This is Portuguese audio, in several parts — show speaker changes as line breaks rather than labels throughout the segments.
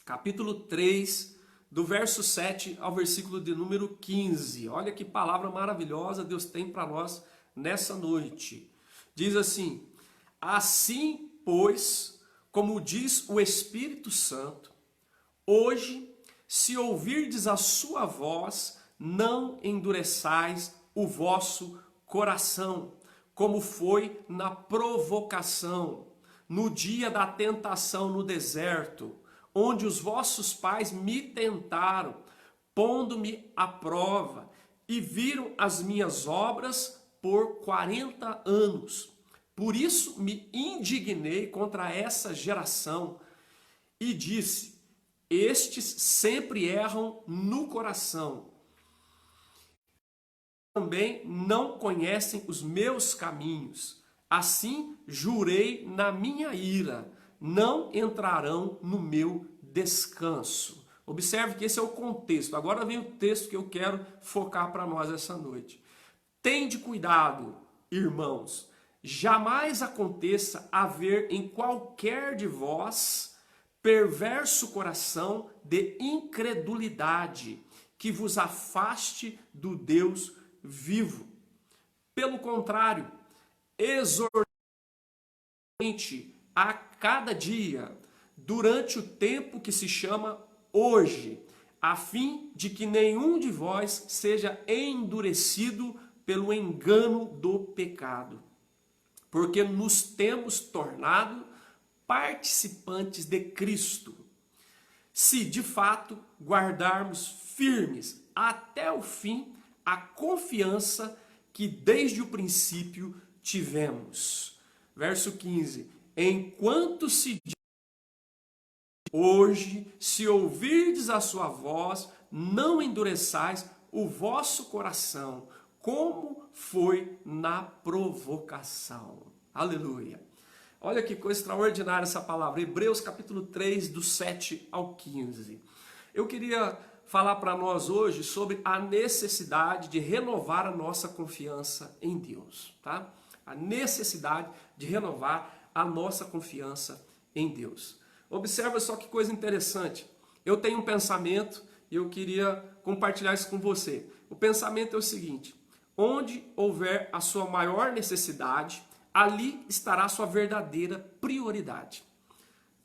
capítulo 3, do verso 7 ao versículo de número 15. Olha que palavra maravilhosa Deus tem para nós nessa noite. Diz assim: assim, pois, como diz o Espírito Santo, hoje, se ouvirdes a sua voz, não endureçais o vosso coração, como foi na provocação, no dia da tentação no deserto, onde os vossos pais me tentaram, pondo-me à prova, e viram as minhas obras por 40 anos. Por isso me indignei contra essa geração e disse: estes sempre erram no coração. Também não conhecem os meus caminhos. Assim jurei na minha ira, não entrarão no meu descanso. Observe que esse é o contexto. Agora vem o texto que eu quero focar para nós essa noite. Tende cuidado, irmãos, jamais aconteça haver em qualquer de vós perverso coração de incredulidade, que vos afaste do Deus vivo. Pelo contrário, exortamente a cada dia, durante o tempo que se chama hoje, a fim de que nenhum de vós seja endurecido pelo engano do pecado, porque nos temos tornado participantes de Cristo, se de fato guardarmos firmes até o fim a confiança que desde o princípio tivemos. Verso 15: enquanto se diz hoje, se ouvirdes a sua voz, não endureçais o vosso coração, como foi na provocação. Aleluia. Olha que coisa extraordinária essa palavra. Hebreus capítulo 3, do 7 ao 15. Eu queria falar para nós hoje sobre a necessidade de renovar a nossa confiança em Deus, tá? A necessidade de renovar a nossa confiança em Deus. Observa só que coisa interessante. Eu tenho um pensamento e eu queria compartilhar isso com você. O pensamento é o seguinte: onde houver a sua maior necessidade, ali estará a sua verdadeira prioridade.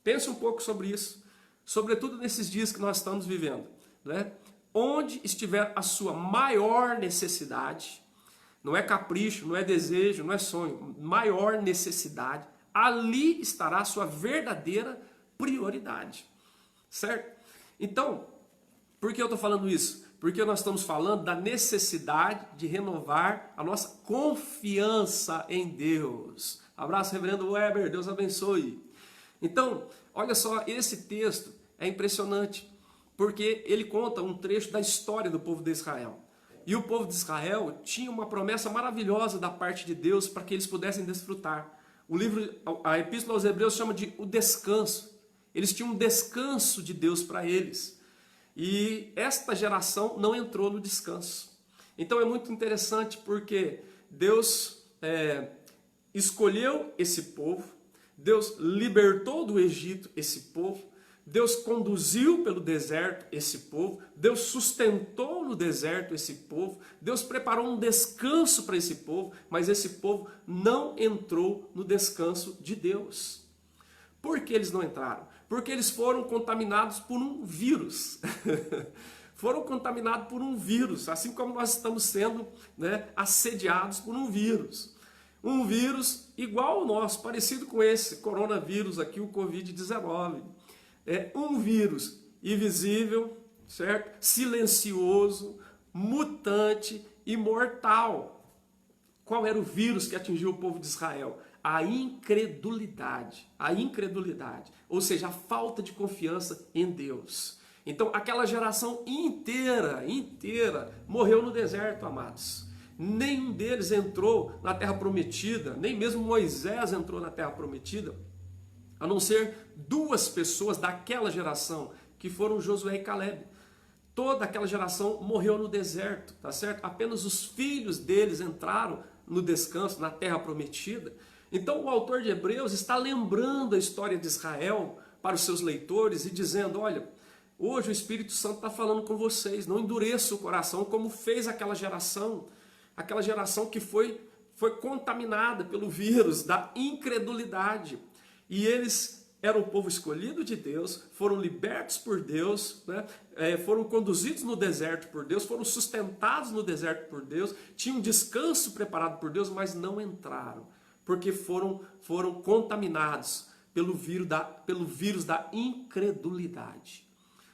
Pense um pouco sobre isso, sobretudo nesses dias que nós estamos vivendo, né? Onde estiver a sua maior necessidade, não é capricho, não é desejo, não é sonho, maior necessidade, ali estará a sua verdadeira prioridade, certo? Então, por que eu estou falando isso? Porque nós estamos falando da necessidade de renovar a nossa confiança em Deus. Abraço, reverendo Weber, Deus abençoe. Então, olha só, esse texto é impressionante, porque ele conta um trecho da história do povo de Israel. E o povo de Israel tinha uma promessa maravilhosa da parte de Deus para que eles pudessem desfrutar. O livro, a Epístola aos Hebreus chama de o descanso. Eles tinham um descanso de Deus para eles. E esta geração não entrou no descanso. Então é muito interessante porque Deus escolheu esse povo, Deus libertou do Egito esse povo, Deus conduziu pelo deserto esse povo, Deus sustentou no deserto esse povo, Deus preparou um descanso para esse povo, mas esse povo não entrou no descanso de Deus. Por que eles não entraram? Porque eles foram contaminados por um vírus. Foram contaminados por um vírus, assim como nós estamos sendo, né, assediados por um vírus. Um vírus igual ao nosso, parecido com esse coronavírus aqui, o Covid-19. É um vírus invisível, certo? Silencioso, mutante e mortal. Qual era o vírus que atingiu o povo de Israel? A incredulidade, ou seja, a falta de confiança em Deus. Então aquela geração inteira morreu no deserto, amados. Nenhum deles entrou na terra prometida, nem mesmo Moisés entrou na terra prometida, a não ser duas pessoas daquela geração, que foram Josué e Caleb. Toda aquela geração morreu no deserto, tá certo? Apenas os filhos deles entraram no descanso, na terra prometida. Então o autor de Hebreus está lembrando a história de Israel para os seus leitores e dizendo, olha, hoje o Espírito Santo está falando com vocês, não endureça o coração como fez aquela geração que foi contaminada pelo vírus da incredulidade. E eles eram o povo escolhido de Deus, foram libertos por Deus, né? Foram conduzidos no deserto por Deus, foram sustentados no deserto por Deus, tinham descanso preparado por Deus, mas não entraram, porque foram contaminados pelo vírus da incredulidade.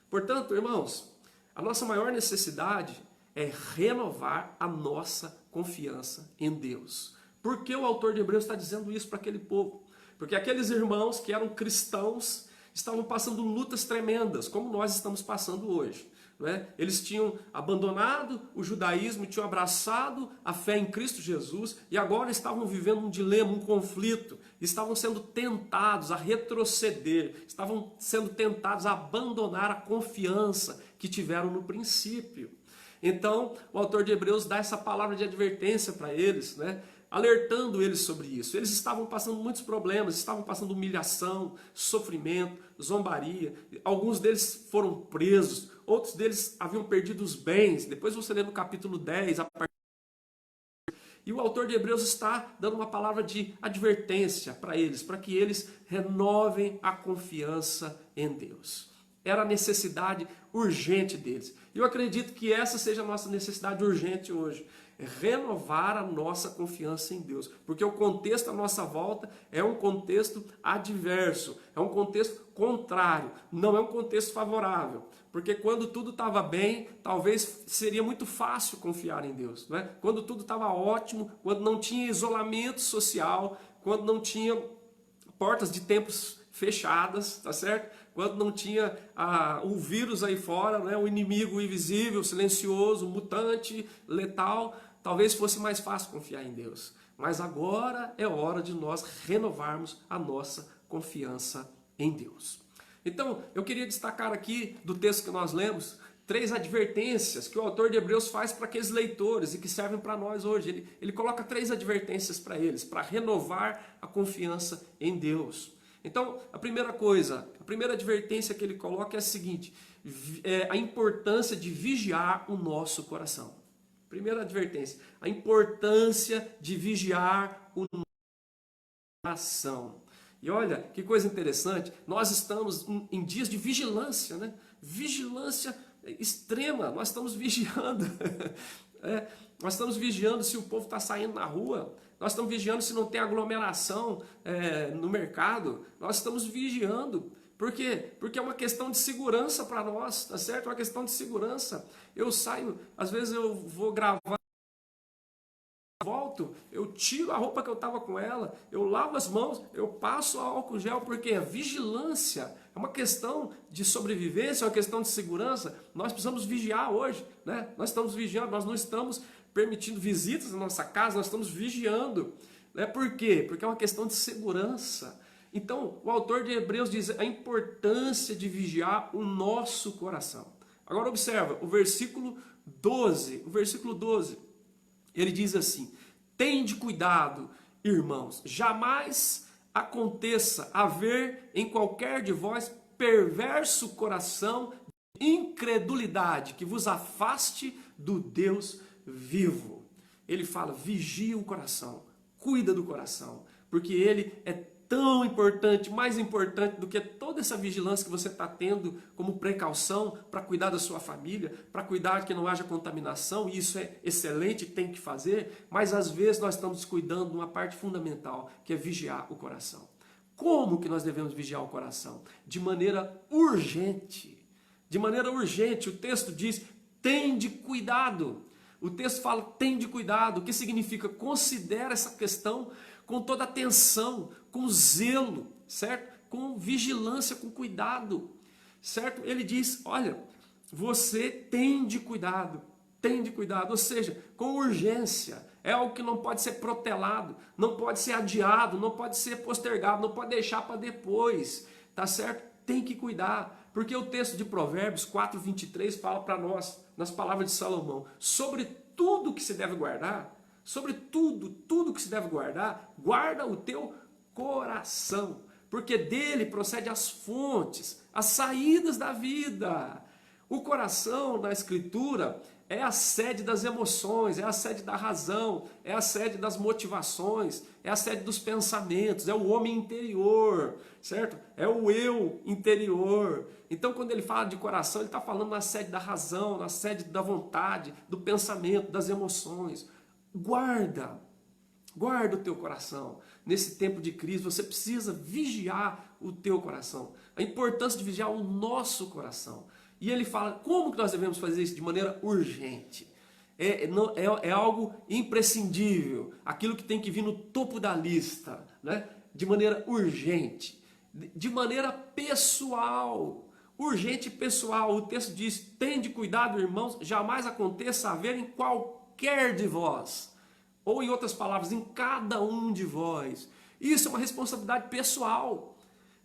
Portanto, irmãos, a nossa maior necessidade é renovar a nossa confiança em Deus. Por que o autor de Hebreus está dizendo isso para aquele povo? Porque aqueles irmãos que eram cristãos estavam passando lutas tremendas, como nós estamos passando hoje. Não é? Eles tinham abandonado o judaísmo, tinham abraçado a fé em Cristo Jesus e agora estavam vivendo um dilema, um conflito. Estavam sendo tentados a retroceder, estavam sendo tentados a abandonar a confiança que tiveram no princípio. Então, o autor de Hebreus dá essa palavra de advertência para eles, né? Alertando eles sobre isso. Eles estavam passando muitos problemas, estavam passando humilhação, sofrimento, zombaria. Alguns deles foram presos, outros deles haviam perdido os bens. Depois você lê no capítulo 10, e o autor de Hebreus está dando uma palavra de advertência para eles, para que eles renovem a confiança em Deus. Era a necessidade urgente deles. E eu acredito que essa seja a nossa necessidade urgente hoje. É renovar a nossa confiança em Deus. Porque o contexto à nossa volta é um contexto adverso, é um contexto contrário, não é um contexto favorável. Porque quando tudo estava bem, talvez seria muito fácil confiar em Deus. Não é? Quando tudo estava ótimo, quando não tinha isolamento social, quando não tinha portas de templos fechadas, tá certo? Quando não tinha o vírus aí fora, né? O inimigo invisível, silencioso, mutante, letal, talvez fosse mais fácil confiar em Deus. Mas agora é hora de nós renovarmos a nossa confiança em Deus. Então, eu queria destacar aqui do texto que nós lemos, 3 advertências que o autor de Hebreus faz para aqueles leitores e que servem para nós hoje. Ele coloca 3 advertências para eles, para renovar a confiança em Deus. Então, a primeira coisa, a primeira advertência que ele coloca é a seguinte, a importância de vigiar o nosso coração. Primeira advertência, a importância de vigiar o nosso coração. E olha, que coisa interessante, nós estamos em dias de vigilância, né? Vigilância extrema, nós estamos vigiando. Nós estamos vigiando se o povo está saindo na rua, nós estamos vigiando se não tem aglomeração no mercado, nós estamos vigiando. Por quê? Porque é uma questão de segurança para nós, tá certo? É uma questão de segurança. Eu saio, às vezes eu vou gravar, volto, eu tiro a roupa que eu estava com ela, eu lavo as mãos, eu passo álcool gel, porque a vigilância é uma questão de sobrevivência, é uma questão de segurança. Nós precisamos vigiar hoje, né? Nós estamos vigiando, nós não estamos permitindo visitas na nossa casa, nós estamos vigiando. Né? Por quê? Porque é uma questão de segurança. Então, o autor de Hebreus diz a importância de vigiar o nosso coração. Agora observa, o versículo 12, ele diz assim, tende cuidado, irmãos, jamais aconteça haver em qualquer de vós perverso coração de incredulidade que vos afaste do Deus vivo. Ele fala, vigia o coração, cuida do coração, porque ele é tão importante, mais importante do que toda essa vigilância que você está tendo como precaução para cuidar da sua família, para cuidar que não haja contaminação, e isso é excelente, tem que fazer, mas às vezes nós estamos descuidando de uma parte fundamental, que é vigiar o coração. Como que nós devemos vigiar o coração? De maneira urgente. De maneira urgente, o texto diz, tende cuidado. O texto fala, tende cuidado, o que significa? Considera essa questão com toda atenção, com zelo, certo? Com vigilância, com cuidado, certo? Ele diz, olha, você tende cuidado, ou seja, com urgência. É algo que não pode ser protelado, não pode ser adiado, não pode ser postergado, não pode deixar para depois, tá certo? Tem que cuidar, porque o texto de Provérbios 4:23 fala para nós, nas palavras de Salomão, sobre tudo que se deve guardar, sobre tudo que se deve guardar, guarda o teu coração, porque dele procede as fontes, as saídas da vida. O coração, na Escritura, é a sede das emoções, é a sede da razão, é a sede das motivações, é a sede dos pensamentos, é o homem interior, certo? É o eu interior. Então, quando ele fala de coração, ele está falando na sede da razão, na sede da vontade, do pensamento, das emoções. Guarda o teu coração. Nesse tempo de crise, você precisa vigiar o teu coração. A importância de vigiar o nosso coração. E ele fala, como que nós devemos fazer isso? De maneira urgente. É algo imprescindível. Aquilo que tem que vir no topo da lista. Né? De maneira urgente. De maneira pessoal. Urgente e pessoal. O texto diz, tende cuidado, irmãos, jamais aconteça haver em qualquer de vós. Ou em outras palavras, em cada um de vós. Isso é uma responsabilidade pessoal.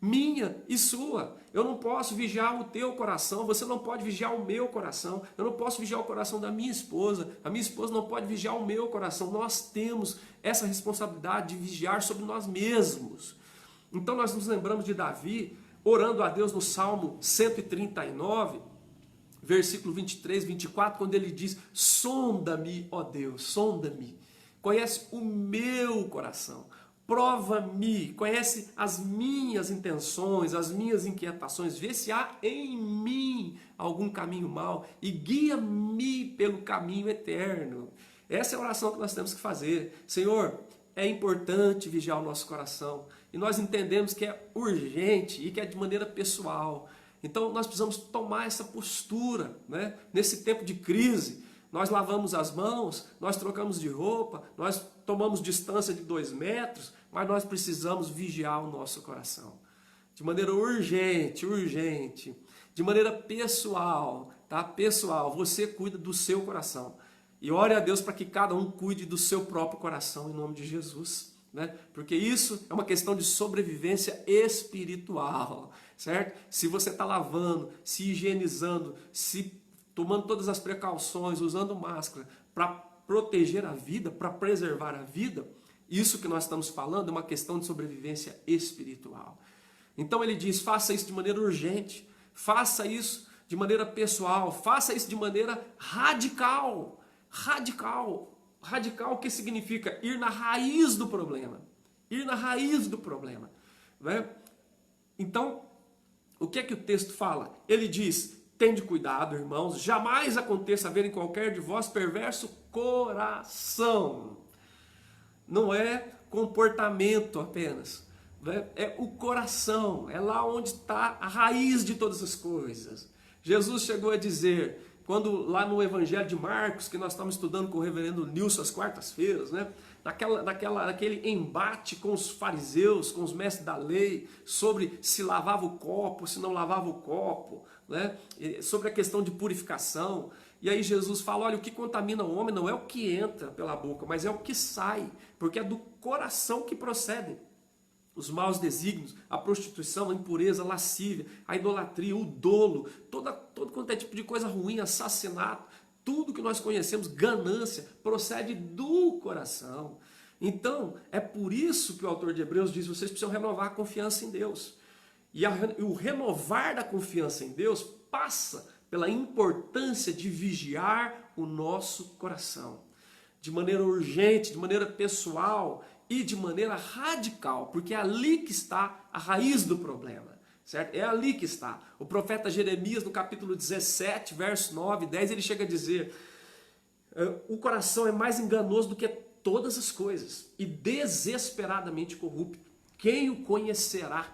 Minha e sua. Eu não posso vigiar o teu coração, você não pode vigiar o meu coração, eu não posso vigiar o coração da minha esposa, a minha esposa não pode vigiar o meu coração. Nós temos essa responsabilidade de vigiar sobre nós mesmos. Então nós nos lembramos de Davi, orando a Deus no Salmo 139, versículo 23, 24, quando ele diz, sonda-me, ó Deus, sonda-me, conhece o meu coração. Prova-me, conhece as minhas intenções, as minhas inquietações, vê se há em mim algum caminho mau e guia-me pelo caminho eterno. Essa é a oração que nós temos que fazer. Senhor, é importante vigiar o nosso coração e nós entendemos que é urgente e que é de maneira pessoal. Então nós precisamos tomar essa postura, né? Nesse tempo de crise. Nós lavamos as mãos, nós trocamos de roupa, nós tomamos distância de 2 metros, mas nós precisamos vigiar o nosso coração. De maneira urgente, de maneira pessoal, tá? Pessoal, você cuida do seu coração. E ore a Deus para que cada um cuide do seu próprio coração, em nome de Jesus. Né? Porque isso é uma questão de sobrevivência espiritual, certo? Se você está lavando, se higienizando, tomando todas as precauções, usando máscara para proteger a vida, para preservar a vida, isso que nós estamos falando é uma questão de sobrevivência espiritual. Então ele diz, faça isso de maneira urgente, faça isso de maneira pessoal, faça isso de maneira radical. Radical. Radical, o que significa? Ir na raiz do problema. Ir na raiz do problema. Né? Então, o que é que o texto fala? Ele diz, tende cuidado, irmãos, jamais aconteça haver em qualquer de vós perverso coração. Não é comportamento apenas, né? É o coração, é lá onde está a raiz de todas as coisas. Jesus chegou a dizer, quando lá no Evangelho de Marcos, que nós estamos estudando com o reverendo Nilson às quartas-feiras, né? Naquele embate com os fariseus, com os mestres da lei, sobre se lavava o copo, se não lavava o copo, né? Sobre a questão de purificação. E aí Jesus fala, olha, o que contamina o homem não é o que entra pela boca, mas é o que sai, porque é do coração que procedem os maus desígnios, a prostituição, a impureza, a lascívia, a idolatria, o dolo, todo quanto é tipo de coisa ruim, assassinato, tudo que nós conhecemos, ganância, procede do coração. Então, é por isso que o autor de Hebreus diz, vocês precisam renovar a confiança em Deus. E o renovar da confiança em Deus passa pela importância de vigiar o nosso coração. De maneira urgente, de maneira pessoal e de maneira radical, porque é ali que está a raiz do problema, certo? É ali que está. O profeta Jeremias, no capítulo 17, verso 9 e 10, ele chega a dizer, o coração é mais enganoso do que todas as coisas e desesperadamente corrupto. Quem o conhecerá?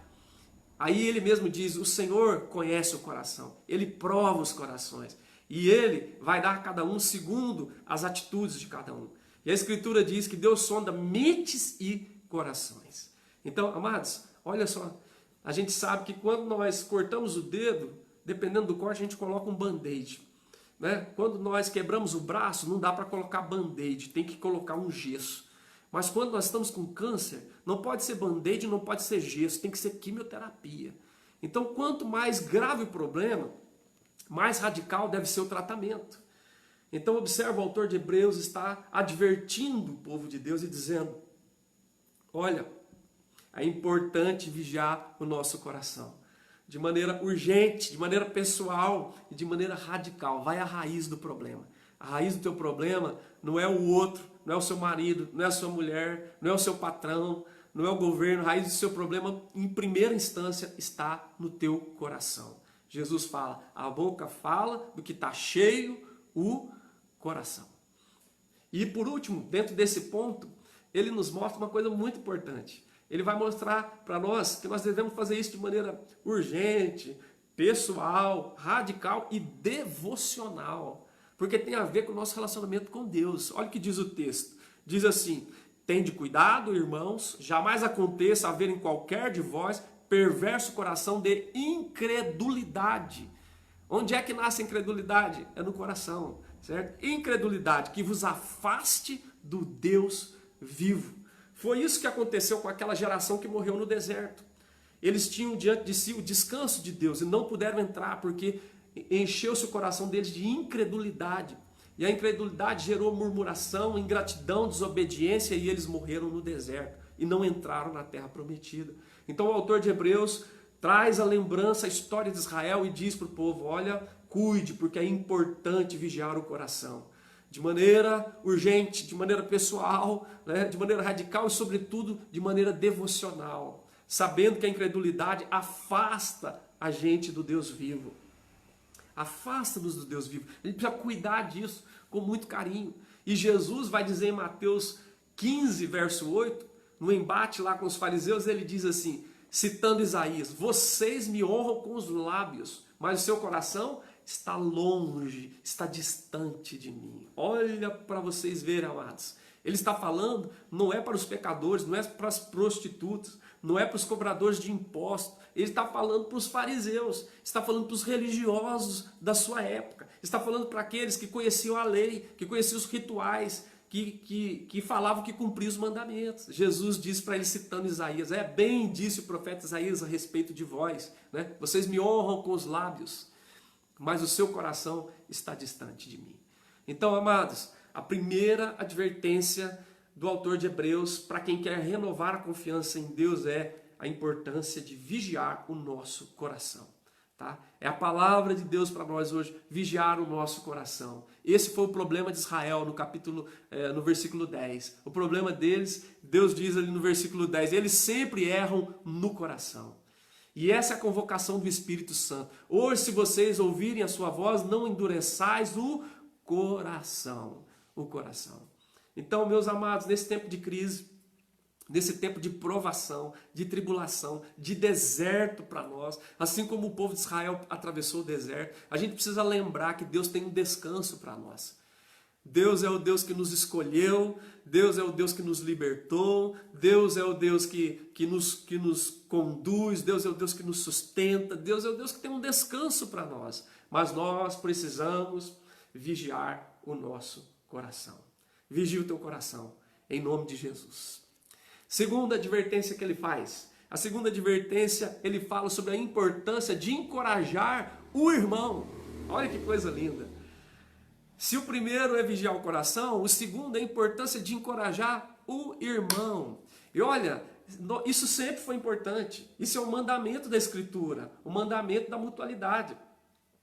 Aí ele mesmo diz, o Senhor conhece o coração, Ele prova os corações e Ele vai dar a cada um segundo as atitudes de cada um. E a Escritura diz que Deus sonda mentes e corações. Então, amados, olha só, a gente sabe que quando nós cortamos o dedo, dependendo do corte, a gente coloca um band-aid. Né? Quando nós quebramos o braço, não dá para colocar band-aid, tem que colocar um gesso. Mas quando nós estamos com câncer, não pode ser band-aid, não pode ser gesso, tem que ser quimioterapia. Então, quanto mais grave o problema, mais radical deve ser o tratamento. Então, observa, o autor de Hebreus está advertindo o povo de Deus e dizendo, olha, é importante vigiar o nosso coração. De maneira urgente, de maneira pessoal e de maneira radical. Vai à raiz do problema. A raiz do teu problema não é o outro, não é o seu marido, não é a sua mulher, não é o seu patrão, não é o governo. A raiz do seu problema, em primeira instância, está no teu coração. Jesus fala, a boca fala do que está cheio o coração. E por último, dentro desse ponto, ele nos mostra uma coisa muito importante. Ele vai mostrar para nós que nós devemos fazer isso de maneira urgente, pessoal, radical e devocional. Porque tem a ver com o nosso relacionamento com Deus. Olha o que diz o texto. Diz assim, tende cuidado, irmãos, jamais aconteça haver em qualquer de vós perverso coração de incredulidade. Onde é que nasce a incredulidade? É no coração, certo? Incredulidade que vos afaste do Deus vivo. Foi isso que aconteceu com aquela geração que morreu no deserto. Eles tinham diante de si o descanso de Deus e não puderam entrar porque encheu-se o coração deles de incredulidade. E a incredulidade gerou murmuração, ingratidão, desobediência e eles morreram no deserto e não entraram na terra prometida. Então o autor de Hebreus traz a lembrança, a história de Israel e diz para o povo, olha, cuide porque é importante vigiar o coração. De maneira urgente, de maneira pessoal, né, de maneira radical e sobretudo de maneira devocional. Sabendo que a incredulidade afasta a gente do Deus vivo. Afasta-nos do Deus vivo. A gente precisa cuidar disso com muito carinho. E Jesus vai dizer em Mateus 15, verso 8, no embate lá com os fariseus, ele diz assim, citando Isaías, vocês me honram com os lábios, mas o seu coração está longe, está distante de mim. Olha para vocês verem, amados. Ele está falando, não é para os pecadores, não é para as prostitutas, não é para os cobradores de impostos. Ele está falando para os fariseus, está falando para os religiosos da sua época, está falando para aqueles que conheciam a lei, que conheciam os rituais, que falavam que cumpriam os mandamentos. Jesus disse para eles, citando Isaías, bem disse o profeta Isaías a respeito de vós, né? Vocês me honram com os lábios, mas o seu coração está distante de mim. Então, amados, a primeira advertência do autor de Hebreus para quem quer renovar a confiança em Deus é a importância de vigiar o nosso coração. Tá? É a palavra de Deus para nós hoje, vigiar o nosso coração. Esse foi o problema de Israel no versículo 10. O problema deles, Deus diz ali no versículo 10, eles sempre erram no coração. E essa é a convocação do Espírito Santo. Hoje, se vocês ouvirem a sua voz, não endureçais o coração. O coração. Então, meus amados, nesse tempo de crise, nesse tempo de provação, de tribulação, de deserto para nós, assim como o povo de Israel atravessou o deserto, a gente precisa lembrar que Deus tem um descanso para nós. Deus é o Deus que nos escolheu, Deus é o Deus que nos libertou, Deus é o Deus que nos conduz, Deus é o Deus que nos sustenta, Deus é o Deus que tem um descanso para nós. Mas nós precisamos vigiar o nosso coração. Vigia o teu coração, em nome de Jesus. Segunda advertência que ele faz. A segunda advertência, ele fala sobre a importância de encorajar o irmão. Olha que coisa linda. Se o primeiro é vigiar o coração, o segundo é a importância de encorajar o irmão. E olha, isso sempre foi importante. Isso é um mandamento da Escritura, o mandamento da mutualidade,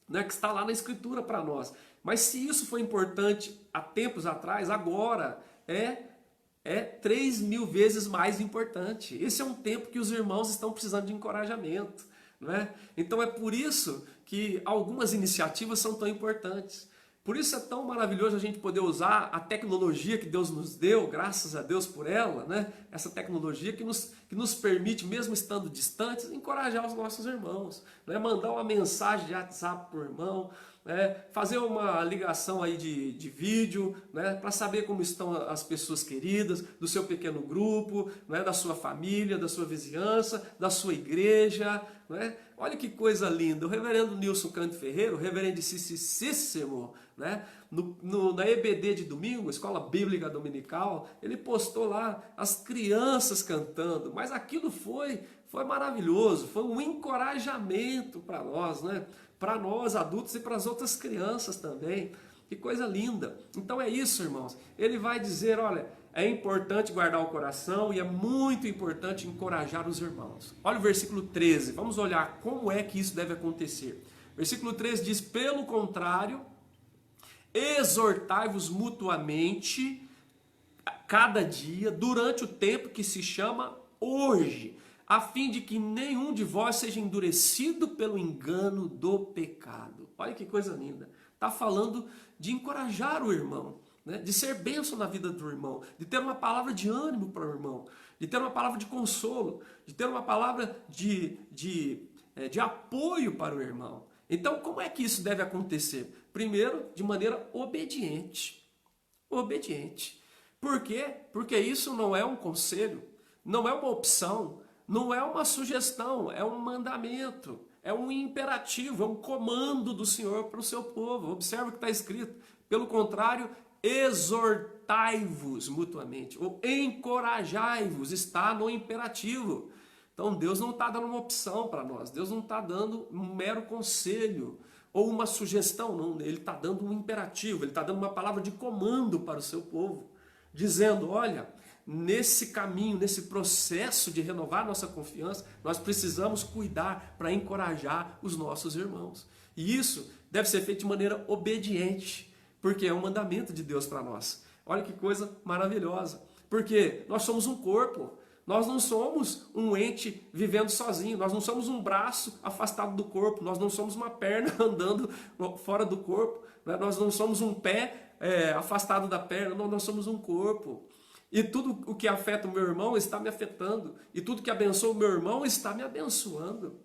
né, que está lá na Escritura para nós. Mas se isso foi importante há tempos atrás, agora é 3.000 vezes mais importante. Esse é um tempo que os irmãos estão precisando de encorajamento, né? Então é por isso que algumas iniciativas são tão importantes. Por isso é tão maravilhoso a gente poder usar a tecnologia que Deus nos deu, graças a Deus por ela, né? Essa tecnologia que nos permite, mesmo estando distantes, encorajar os nossos irmãos, né? Mandar uma mensagem de WhatsApp para o irmão, fazer uma ligação aí de vídeo, né, para saber como estão as pessoas queridas do seu pequeno grupo, né, da sua família, da sua vizinhança, da sua igreja. Né? Olha que coisa linda. O reverendo Nilson Canto Ferreira, o reverendicíssimo, né, na EBD de domingo, Escola Bíblica Dominical, ele postou lá as crianças cantando, mas aquilo foi maravilhoso, foi um encorajamento para nós, né? Para nós adultos e para as outras crianças também. Que coisa linda. Então é isso, irmãos. Ele vai dizer, olha, é importante guardar o coração e é muito importante encorajar os irmãos. Olha o versículo 13, vamos olhar como é que isso deve acontecer. Versículo 13 diz: pelo contrário, exortai-vos mutuamente cada dia, durante o tempo que se chama hoje, a fim de que nenhum de vós seja endurecido pelo engano do pecado. Olha que coisa linda. Está falando de encorajar o irmão, né? De ser bênção na vida do irmão, de ter uma palavra de ânimo para o irmão, de ter uma palavra de consolo, de ter uma palavra de apoio para o irmão. Então, como é que isso deve acontecer? Primeiro, de maneira obediente. Obediente. Por quê? Porque isso não é um conselho, não é uma opção, não é uma sugestão, é um mandamento, é um imperativo, é um comando do Senhor para o seu povo. Observe o que está escrito. Pelo contrário, exortai-vos mutuamente, ou encorajai-vos, está no imperativo. Então Deus não está dando uma opção para nós, Deus não está dando um mero conselho ou uma sugestão, não. Ele está dando um imperativo, ele está dando uma palavra de comando para o seu povo, dizendo: olha, nesse caminho, nesse processo de renovar nossa confiança, nós precisamos cuidar para encorajar os nossos irmãos. E isso deve ser feito de maneira obediente, porque é um mandamento de Deus para nós. Olha que coisa maravilhosa, porque nós somos um corpo, nós não somos um ente vivendo sozinho, nós não somos um braço afastado do corpo, nós não somos uma perna andando fora do corpo, né? Nós não somos um pé afastado da perna, não, nós somos um corpo. E tudo o que afeta o meu irmão está me afetando, e tudo que abençoa o meu irmão está me abençoando.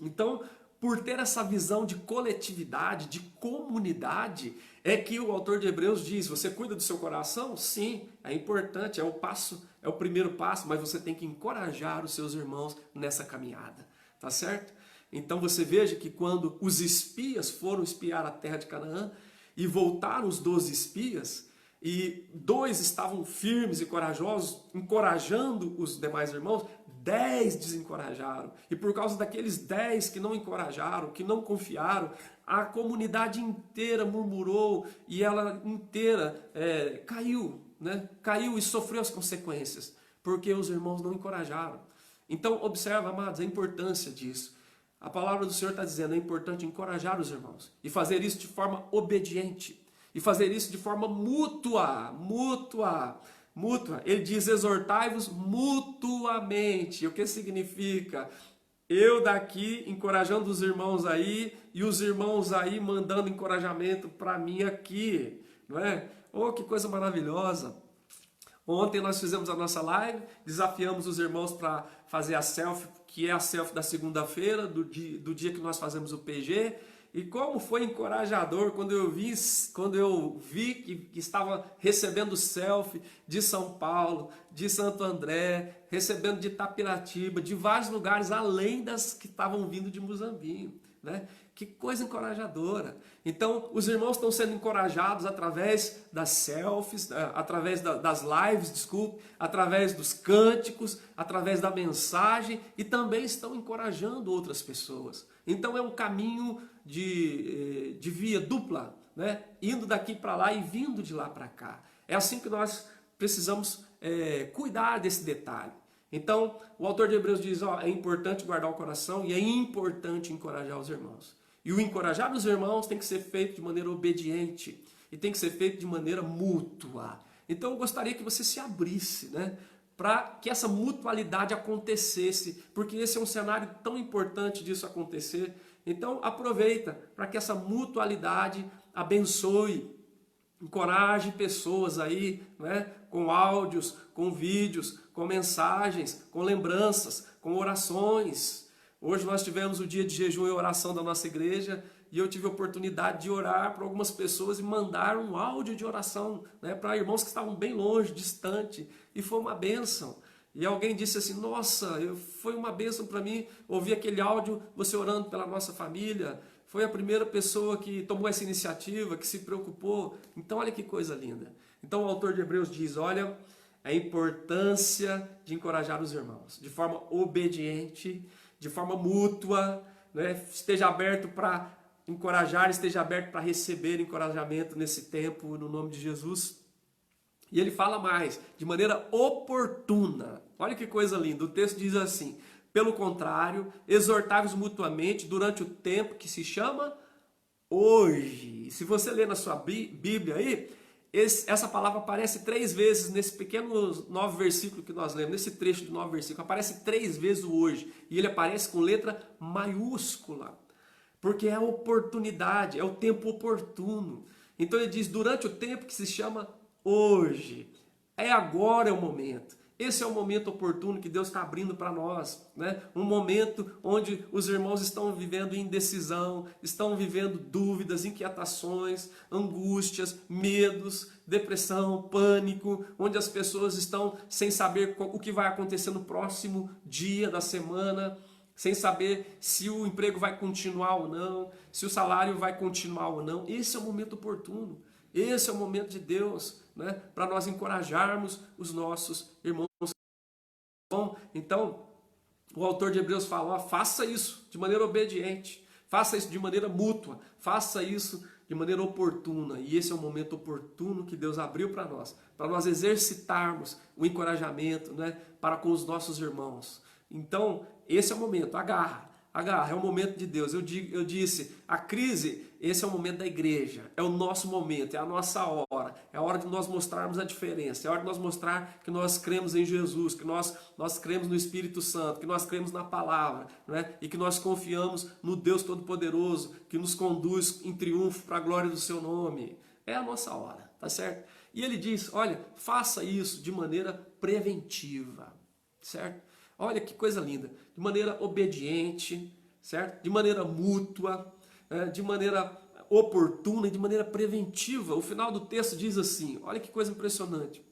Então, por ter essa visão de coletividade, de comunidade, é que o autor de Hebreus diz: você cuida do seu coração? Sim, é importante, é o primeiro passo, mas você tem que encorajar os seus irmãos nessa caminhada, tá certo? Então você veja que quando os espias foram espiar a terra de Canaã e voltaram os 12 espias, e 2 estavam firmes e corajosos, encorajando os demais irmãos, 10 desencorajaram. E por causa daqueles 10 que não encorajaram, que não confiaram, a comunidade inteira murmurou e ela inteira caiu, né? Caiu e sofreu as consequências, porque os irmãos não encorajaram. Então, observa, amados, a importância disso. A palavra do Senhor está dizendo: é importante encorajar os irmãos e fazer isso de forma obediente. E fazer isso de forma mútua. Ele diz: exortai-vos mutuamente. O que significa? Eu daqui encorajando os irmãos aí, e os irmãos aí mandando encorajamento para mim aqui, não é? Oh, que coisa maravilhosa! Ontem nós fizemos a nossa live, desafiamos os irmãos para fazer a selfie, que é a selfie da segunda-feira, do dia que nós fazemos o PG. E como foi encorajador quando eu vi que estava recebendo selfie de São Paulo, de Santo André, recebendo de Itapiratiba, de vários lugares além das que estavam vindo de Muzambinho, né? Que coisa encorajadora. Então, os irmãos estão sendo encorajados através das selfies, através das lives, desculpe, através dos cânticos, através da mensagem, e também estão encorajando outras pessoas. Então, é um caminho de via dupla, né? Indo daqui para lá e vindo de lá para cá. É assim que nós precisamos cuidar desse detalhe. Então, o autor de Hebreus diz: é importante guardar o coração e é importante encorajar os irmãos. E o encorajar os irmãos tem que ser feito de maneira obediente e tem que ser feito de maneira mútua. Então, eu gostaria que você se abrisse, né, para que essa mutualidade acontecesse, porque esse é um cenário tão importante disso acontecer. Então, aproveita para que essa mutualidade abençoe, encoraje pessoas aí, né, com áudios, com vídeos, com mensagens, com lembranças, com orações. Hoje nós tivemos o dia de jejum e oração da nossa igreja e eu tive a oportunidade de orar para algumas pessoas e mandar um áudio de oração, né, para irmãos que estavam bem longe, distante, e foi uma bênção. E alguém disse assim: nossa, foi uma bênção para mim ouvir aquele áudio, você orando pela nossa família. Foi a primeira pessoa que tomou essa iniciativa, que se preocupou. Então olha que coisa linda. Então o autor de Hebreus diz: olha, a importância de encorajar os irmãos de forma obediente, de forma mútua, né? Esteja aberto para encorajar, esteja aberto para receber encorajamento nesse tempo, no nome de Jesus. E ele fala mais, de maneira oportuna. Olha que coisa linda, o texto diz assim: pelo contrário, exortai-vos mutuamente durante o tempo que se chama hoje. Se você ler na sua Bíblia aí, essa palavra aparece 3 vezes nesse pequeno 9 versículo que nós lemos, nesse trecho de 9 versículos, aparece 3 vezes o hoje, e ele aparece com letra maiúscula, porque é a oportunidade, é o tempo oportuno. Então ele diz, durante o tempo que se chama hoje, agora é o momento. Esse é o momento oportuno que Deus está abrindo para nós, né? Um momento onde os irmãos estão vivendo indecisão, estão vivendo dúvidas, inquietações, angústias, medos, depressão, pânico, onde as pessoas estão sem saber o que vai acontecer no próximo dia da semana, sem saber se o emprego vai continuar ou não, se o salário vai continuar ou não. Esse é o momento oportuno, esse é o momento de Deus, né? Para nós encorajarmos os nossos irmãos. Bom, então, o autor de Hebreus fala, ó, faça isso de maneira obediente, faça isso de maneira mútua, faça isso de maneira oportuna. E esse é o momento oportuno que Deus abriu para nós exercitarmos o encorajamento, né, para com os nossos irmãos. Então, esse é o momento, agarra, é o momento de Deus. Eu disse, a crise, esse é o momento da igreja, é o nosso momento, é a nossa hora, é a hora de nós mostrarmos a diferença, é a hora de nós mostrar que nós cremos em Jesus, que nós cremos no Espírito Santo, que nós cremos na palavra, né? E que nós confiamos no Deus Todo-Poderoso, que nos conduz em triunfo para a glória do seu nome. É a nossa hora, tá certo? E ele diz, olha, faça isso de maneira preventiva, certo? Olha que coisa linda, de maneira obediente, certo? De maneira mútua, de maneira oportuna e de maneira preventiva. O final do texto diz assim, olha que coisa impressionante.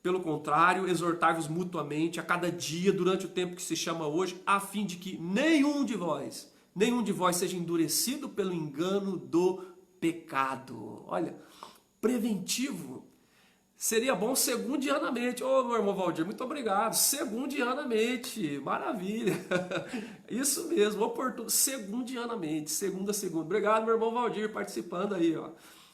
Pelo contrário, exortai-vos mutuamente a cada dia durante o tempo que se chama hoje, a fim de que nenhum de vós seja endurecido pelo engano do pecado. Olha, preventivo. Seria bom segundianamente. Ô, meu irmão Valdir, muito obrigado. Segundianamente. Maravilha. Isso mesmo, oportuno. Segundianamente. Segunda a segunda. Obrigado, meu irmão Valdir, participando aí, ó.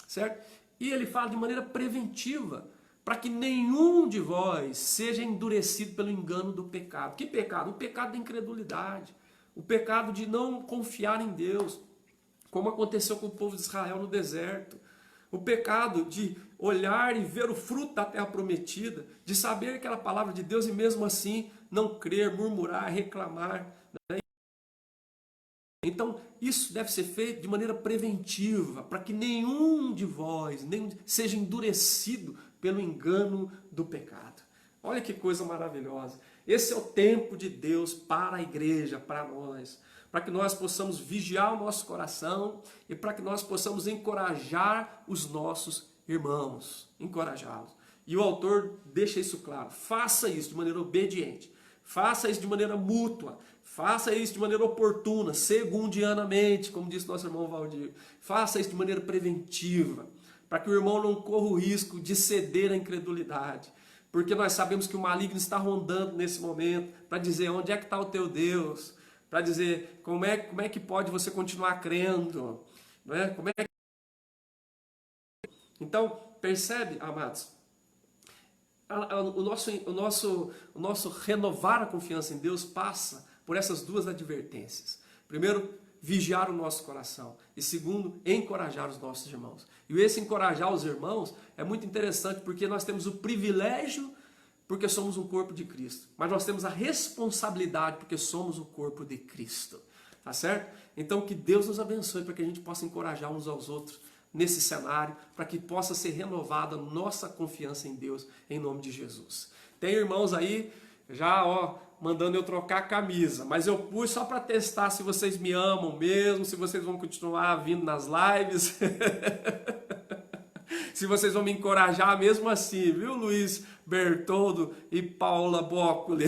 Certo? E ele fala de maneira preventiva, para que nenhum de vós seja endurecido pelo engano do pecado. Que pecado? O pecado da incredulidade. O pecado de não confiar em Deus, como aconteceu com o povo de Israel no deserto. O pecado de olhar e ver o fruto da terra prometida, de saber aquela palavra de Deus e mesmo assim não crer, murmurar, reclamar, né? Então isso deve ser feito de maneira preventiva, para que nenhum de vós seja endurecido pelo engano do pecado. Olha que coisa maravilhosa. Esse é o tempo de Deus para a igreja, para nós. Para que nós possamos vigiar o nosso coração e para que nós possamos encorajar os nossos irmãos, encorajá-los. E o autor deixa isso claro, faça isso de maneira obediente, faça isso de maneira mútua, faça isso de maneira oportuna, segundianamente, como disse nosso irmão Valdir, faça isso de maneira preventiva, para que o irmão não corra o risco de ceder à incredulidade, porque nós sabemos que o maligno está rondando nesse momento, para dizer onde é que está o teu Deus, para dizer como é que pode você continuar crendo, não é? Então, percebe, amados, o nosso renovar a confiança em Deus passa por essas duas advertências. Primeiro, vigiar o nosso coração. E segundo, encorajar os nossos irmãos. E esse encorajar os irmãos é muito interessante porque nós temos o privilégio porque somos um corpo de Cristo. Mas nós temos a responsabilidade porque somos o corpo de Cristo. Tá certo? Então que Deus nos abençoe para que a gente possa encorajar uns aos outros nesse cenário, para que possa ser renovada nossa confiança em Deus, em nome de Jesus. Tem irmãos aí já mandando eu trocar a camisa, mas eu pus só para testar se vocês me amam mesmo, se vocês vão continuar vindo nas lives. Se vocês vão me encorajar mesmo assim, viu, Luiz Bertoldo e Paula Boccoli?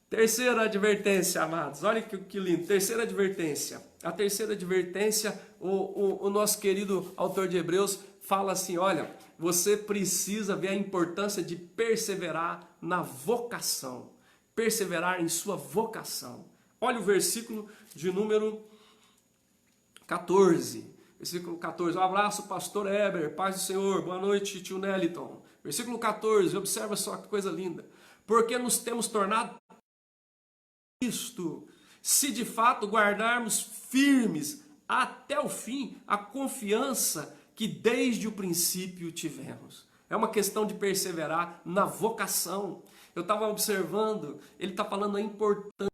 Terceira advertência, amados. Olha que lindo. Terceira advertência. A terceira advertência, o nosso querido autor de Hebreus fala assim, olha, você precisa ver a importância de perseverar na vocação. Perseverar em sua vocação. Olha o versículo de número 14. Versículo 14, um abraço, pastor Eber, paz do Senhor, boa noite, tio Neliton. Versículo 14, observa só que coisa linda. Porque nos temos tornado Cristo, se de fato guardarmos firmes até o fim a confiança que desde o princípio tivemos. É uma questão de perseverar na vocação. Eu estava observando, ele está falando a importância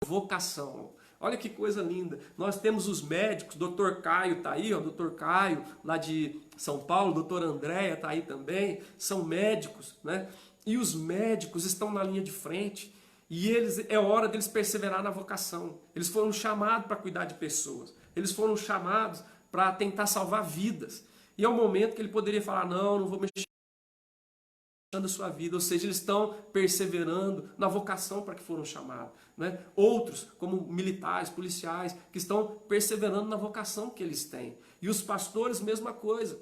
da vocação. Olha que coisa linda. Nós temos os médicos, doutor Caio está aí, doutor Caio, lá de São Paulo, doutor Andréia está aí também, são médicos, né? E os médicos estão na linha de frente. E é hora deles perseverar na vocação. Eles foram chamados para cuidar de pessoas. Eles foram chamados para tentar salvar vidas. E é um momento que ele poderia falar, não vou mexer da sua vida, ou seja, eles estão perseverando na vocação para que foram chamados, né? Outros, como militares, policiais, que estão perseverando na vocação que eles têm. E os pastores, mesma coisa.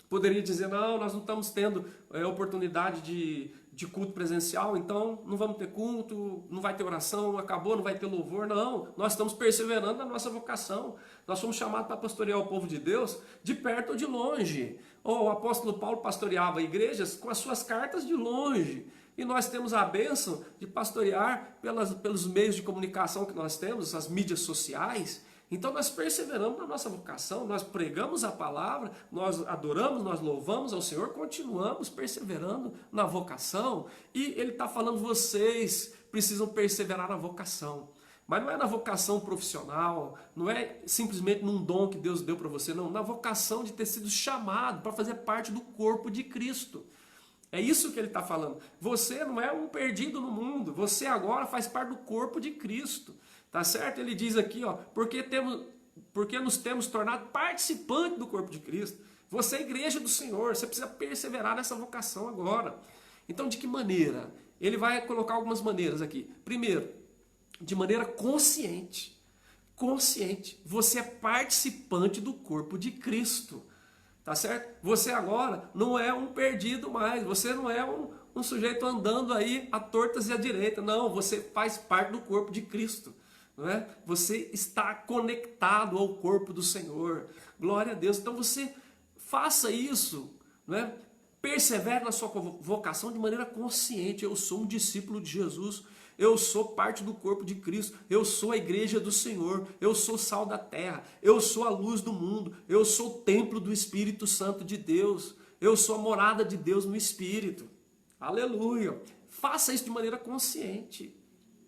Poderia dizer, não, nós não estamos tendo oportunidade de culto presencial, então não vamos ter culto, não vai ter oração, acabou, não vai ter louvor. Não, nós estamos perseverando na nossa vocação. Nós somos chamados para pastorear o povo de Deus de perto ou de longe. O apóstolo Paulo pastoreava igrejas com as suas cartas de longe. E nós temos a bênção de pastorear pelos meios de comunicação que nós temos, as mídias sociais. Então nós perseveramos na nossa vocação, nós pregamos a palavra, nós adoramos, nós louvamos ao Senhor, continuamos perseverando na vocação. E ele está falando, vocês precisam perseverar na vocação. Mas não é na vocação profissional, não é simplesmente num dom que Deus deu para você, não. Na vocação de ter sido chamado para fazer parte do corpo de Cristo. É isso que ele está falando. Você não é um perdido no mundo, você agora faz parte do corpo de Cristo. Tá certo? Ele diz aqui, porque nos temos tornado participantes do corpo de Cristo. Você é a igreja do Senhor, você precisa perseverar nessa vocação agora. Então, de que maneira? Ele vai colocar algumas maneiras aqui. Primeiro, de maneira consciente. Consciente. Você é participante do corpo de Cristo. Tá certo? Você agora não é um perdido mais. Você não é um sujeito andando aí a tortas e à direita. Não, você faz parte do corpo de Cristo. Não é? Você está conectado ao corpo do Senhor. Glória a Deus. Então você faça isso. Não é? Persevere na sua vocação de maneira consciente. Eu sou um discípulo de Jesus. Eu sou parte do corpo de Cristo. Eu sou a igreja do Senhor. Eu sou o sal da terra. Eu sou a luz do mundo. Eu sou o templo do Espírito Santo de Deus. Eu sou a morada de Deus no Espírito. Aleluia. Faça isso de maneira consciente.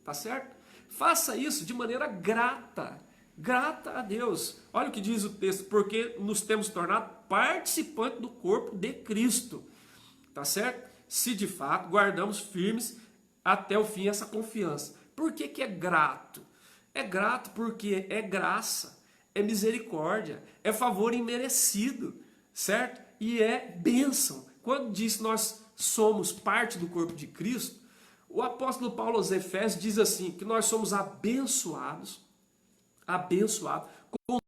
Tá certo? Faça isso de maneira grata. Grata a Deus. Olha o que diz o texto. Porque nos temos tornado participantes do corpo de Cristo. Tá certo? Se de fato guardamos firmes até o fim essa confiança. Por que é grato? É grato porque é graça, é misericórdia, é favor imerecido, certo? E é bênção. Quando diz nós somos parte do corpo de Cristo, o apóstolo Paulo aos Efésios diz assim, que nós somos abençoados com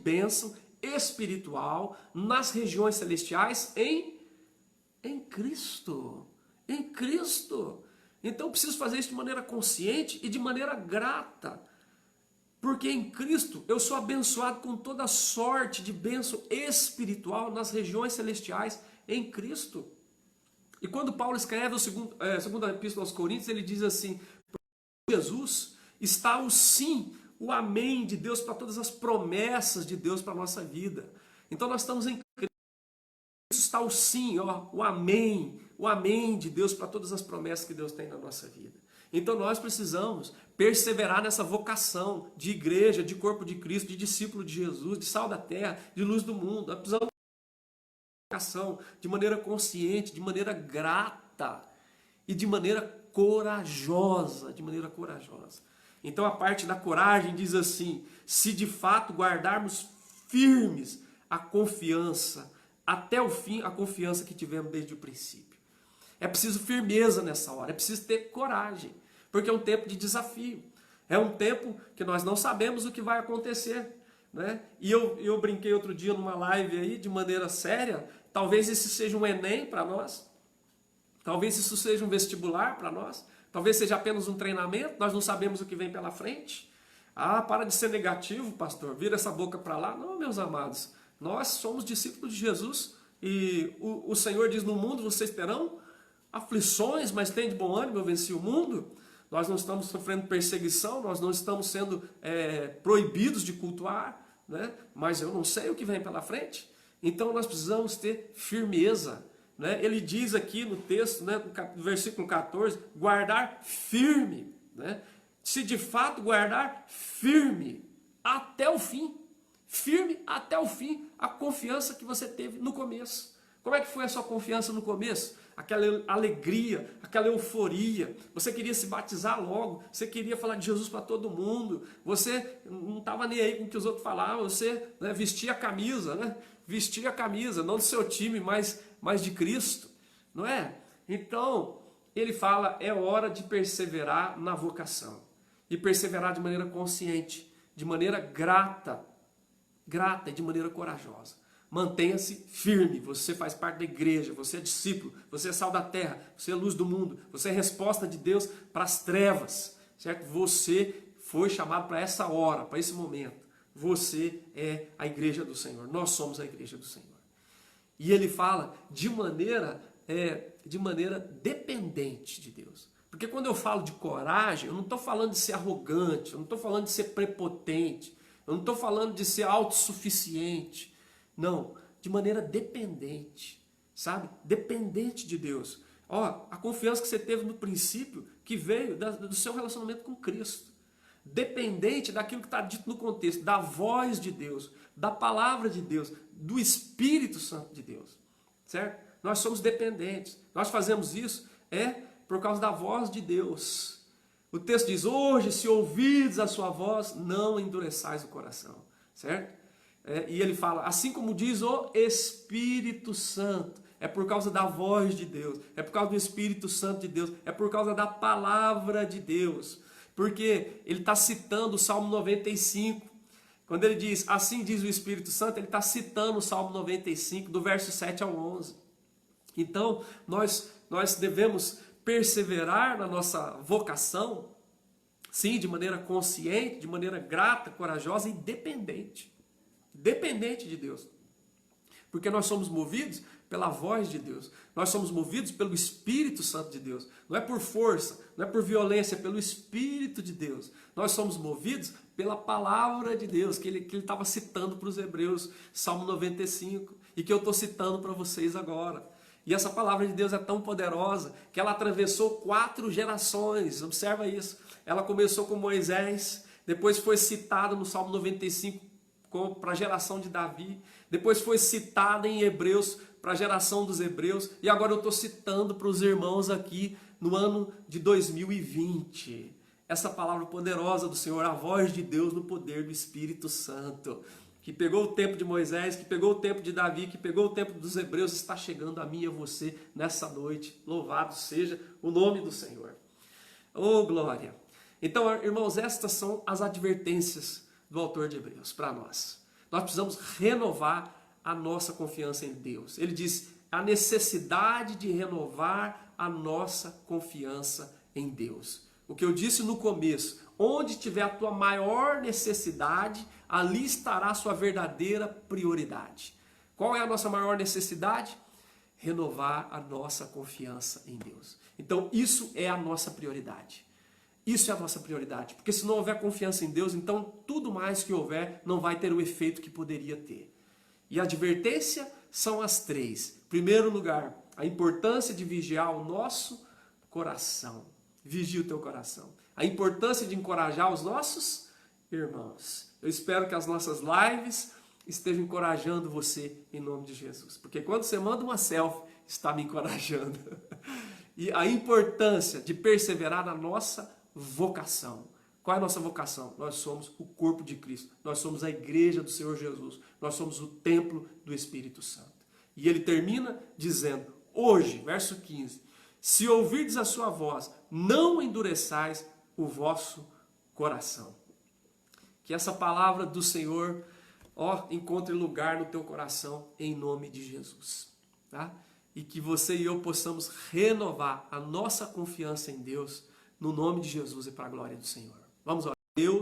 bênção espiritual nas regiões celestiais em Cristo. Em Cristo. Então eu preciso fazer isso de maneira consciente e de maneira grata. Porque em Cristo eu sou abençoado com toda sorte de bênção espiritual nas regiões celestiais em Cristo. E quando Paulo escreve a segunda epístola aos Coríntios, ele diz assim, Jesus está o sim, o amém de Deus para todas as promessas de Deus para a nossa vida. Então nós estamos em Cristo, está o sim, o amém de Deus para todas as promessas que Deus tem na nossa vida. Então nós precisamos perseverar nessa vocação de igreja, de corpo de Cristo, de discípulo de Jesus, de sal da terra, de luz do mundo. Nós precisamos de maneira consciente, de maneira grata e de maneira corajosa, Então a parte da coragem diz assim, se de fato guardarmos firmes a confiança, até o fim, a confiança que tivemos desde o princípio. É preciso firmeza nessa hora, é preciso ter coragem, porque é um tempo de desafio. É um tempo que nós não sabemos o que vai acontecer, né? E eu brinquei outro dia numa live aí, de maneira séria, talvez isso seja um Enem para nós, talvez isso seja um vestibular para nós, talvez seja apenas um treinamento, nós não sabemos o que vem pela frente, Ah, para de ser negativo, pastor, vira essa boca para lá. Não, meus amados, nós somos discípulos de Jesus e o Senhor diz, no mundo vocês terão aflições, mas tem de bom ânimo, eu venci o mundo. Nós não estamos sofrendo perseguição, nós não estamos sendo proibidos de cultuar, né? Mas eu não sei o que vem pela frente. Então nós precisamos ter firmeza, né? Ele diz aqui no texto, né, no versículo 14, guardar firme, né? Se de fato guardar firme até o fim, firme até o fim, a confiança que você teve no começo. Como é que foi a sua confiança no começo? Aquela alegria, aquela euforia, você queria se batizar logo, você queria falar de Jesus para todo mundo, você não estava nem aí com o que os outros falavam, você, né, vestia a camisa, né? Vestia a camisa, não do seu time, mas de Cristo, não é? Então, ele fala, é hora de perseverar na vocação, e perseverar de maneira consciente, de maneira grata e de maneira corajosa. Mantenha-se firme, você faz parte da igreja, você é discípulo, você é sal da terra, você é luz do mundo, você é resposta de Deus para as trevas, certo? Você foi chamado para essa hora, para esse momento. Você é a igreja do Senhor, nós somos a igreja do Senhor. E ele fala de maneira dependente de Deus. Porque quando eu falo de coragem, eu não estou falando de ser arrogante, eu não estou falando de ser prepotente, eu não estou falando de ser autossuficiente. Não, de maneira dependente, sabe? Dependente de Deus. Ó, a confiança que você teve no princípio, que veio do seu relacionamento com Cristo. Dependente daquilo que está dito no contexto, da voz de Deus, da palavra de Deus, do Espírito Santo de Deus, certo? Nós somos dependentes. Nós fazemos isso por causa da voz de Deus. O texto diz, hoje se ouvides a sua voz, não endureçais o coração, certo? E ele fala, assim como diz o Espírito Santo, é por causa da voz de Deus, é por causa do Espírito Santo de Deus, é por causa da palavra de Deus, porque ele está citando o Salmo 95, quando ele diz, assim diz o Espírito Santo, ele está citando o Salmo 95, do verso 7 ao 11. Então, nós devemos perseverar na nossa vocação, sim, de maneira consciente, de maneira grata, corajosa e dependente. Dependente de Deus. Porque nós somos movidos pela voz de Deus. Nós somos movidos pelo Espírito Santo de Deus. Não é por força, não é por violência, é pelo Espírito de Deus. Nós somos movidos pela palavra de Deus, que ele estava citando para os hebreus, Salmo 95, e que eu estou citando para vocês agora. E essa palavra de Deus é tão poderosa que ela atravessou 4 gerações. Observa isso. Ela começou com Moisés, depois foi citada no Salmo 95 para a geração de Davi, depois foi citada em Hebreus para a geração dos hebreus, e agora eu estou citando para os irmãos aqui no ano de 2020. Essa palavra poderosa do Senhor, a voz de Deus no poder do Espírito Santo, que pegou o tempo de Moisés, que pegou o tempo de Davi, que pegou o tempo dos hebreus, está chegando a mim e a você nessa noite. Louvado seja o nome do Senhor. Oh, glória! Então, irmãos, estas são as advertências do autor de Hebreus para nós. Nós precisamos renovar a nossa confiança em Deus. Ele diz a necessidade de renovar a nossa confiança em Deus. O que eu disse no começo, onde tiver a tua maior necessidade, ali estará a sua verdadeira prioridade. Qual é a nossa maior necessidade? Renovar a nossa confiança em Deus. Então isso é a nossa prioridade. Isso é a nossa prioridade, porque se não houver confiança em Deus, então tudo mais que houver não vai ter o efeito que poderia ter. E a advertência são as 3. Em primeiro lugar, a importância de vigiar o nosso coração. Vigia o teu coração. A importância de encorajar os nossos irmãos. Eu espero que as nossas lives estejam encorajando você em nome de Jesus. Porque quando você manda uma selfie, está me encorajando. E a importância de perseverar na nossa vocação. Qual é a nossa vocação? Nós somos o corpo de Cristo. Nós somos a igreja do Senhor Jesus. Nós somos o templo do Espírito Santo. E ele termina dizendo, hoje, verso 15, se ouvirdes a sua voz, não endureçais o vosso coração. Que essa palavra do Senhor, encontre lugar no teu coração em nome de Jesus. Tá? E que você e eu possamos renovar a nossa confiança em Deus no nome de Jesus e para a glória do Senhor. Vamos orar. Deus